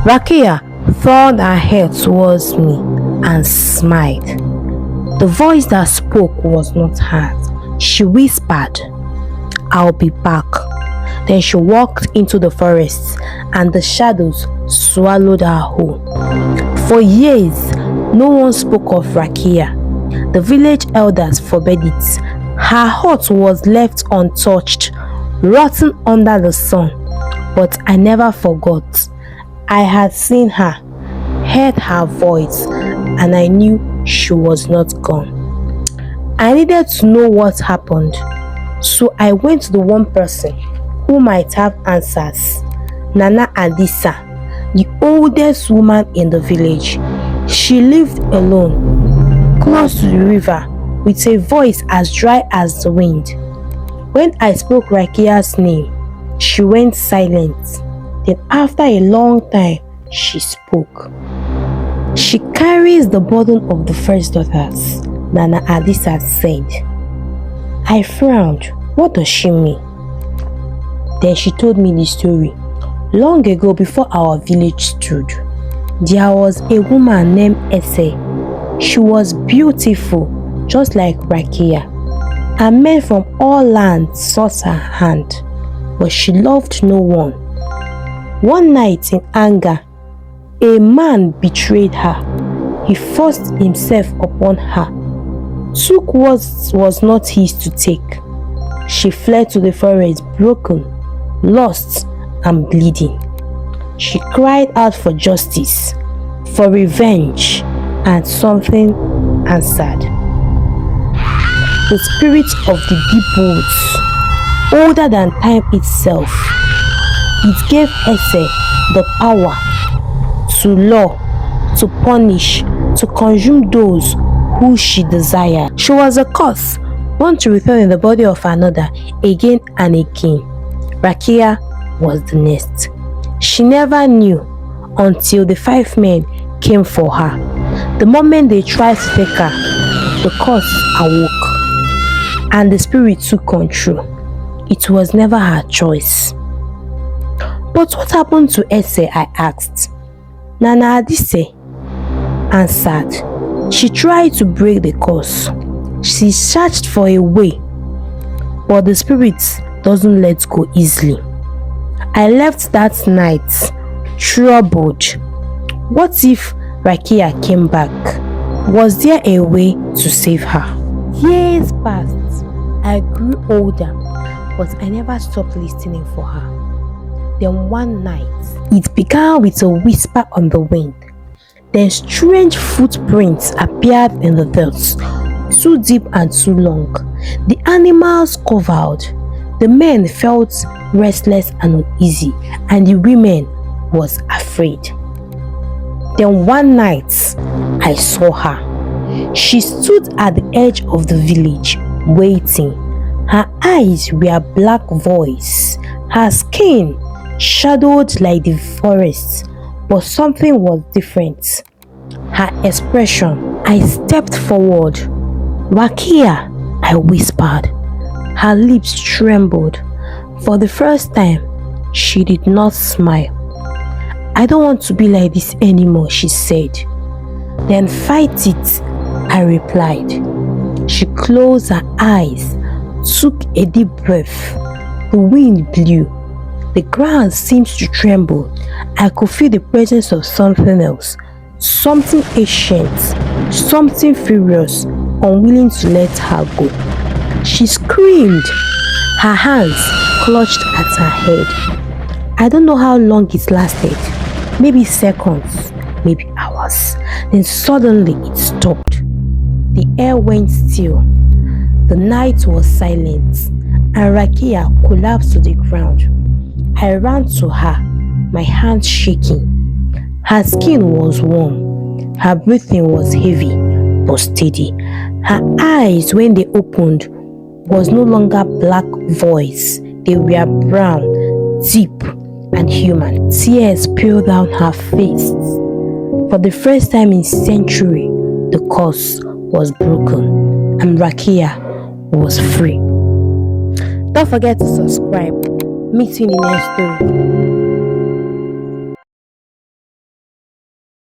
Rakia turned her head towards me and smiled. The voice that spoke was not hers. She whispered, "I'll be back." Then she walked into the forest and the shadows swallowed her whole. For years, no one spoke of Rakia. The village elders forbade it. Her hut was left untouched, rotting under the sun. But I never forgot. I had seen her, heard her voice, and I knew she was not gone. I needed to know what happened, so I went to the one person who might have answers. Nana Adisa, the oldest woman in the village. She lived alone, close to the river, with a voice as dry as the wind. When I spoke Rakiya'S name, she went silent. Then after a long time, she spoke. She carries the burden of the first daughters, Nana Adisa said. I frowned. What does she mean? Then she told me the story. Long ago, before our village stood, there was a woman named Ese. She was beautiful, just like Rakiya, and men from all lands sought her hand, but she loved no one. One night in anger, a man betrayed her. He forced himself upon her, took what was not his to take. She fled to the forest broken, lost and bleeding. She cried out for justice, for revenge, and something answered. The spirit of the deep woods, older than time itself. It gave Ese the power to law, to punish, to consume those who she desired. She was a curse, one to return in the body of another again and again. Rakiya was the next. She never knew until the 5 men came for her. The moment they tried to take her, the curse awoke and the spirit took control. It was never her choice. But what happened to Ese? I asked. Nana Adise answered. She tried to break the curse. She searched for a way, but the spirit doesn't let go easily. I left that night troubled. What if Rakiya came back? Was there a way to save her? Years passed. I grew older, but I never stopped listening for her. Then one night, it began with a whisper on the wind. Then strange footprints appeared in the dirt, too deep and too long. The animals covered. The men felt restless and uneasy, and the women was afraid. Then one night, I saw her. She stood at the edge of the village, waiting. Her eyes were black voice, her skin shadowed like the forest, but something was different. Her expression. I stepped forward. Rakiya, I whispered. Her lips trembled. For the first time, she did not smile. I don't want to be like this anymore, she said. Then fight it, I replied. She closed her eyes, took a deep breath. The wind blew. The ground seemed to tremble. I could feel the presence of something else, something ancient, something furious, unwilling to let her go. She screamed. Her hands clutched at her head. I don't know how long it lasted, maybe seconds, maybe hours. Then suddenly it stopped. The air went still. The night was silent, and Rakiya collapsed to the ground. I ran to her, my hands shaking. Her skin was warm. Her breathing was heavy but steady. Her eyes, when they opened, was no longer black voice. They were brown, deep, and human. Tears spilled down her face. For the first time in centuries, the curse was broken, and Rakiya was free. Don't forget to subscribe. Meet you in the next story.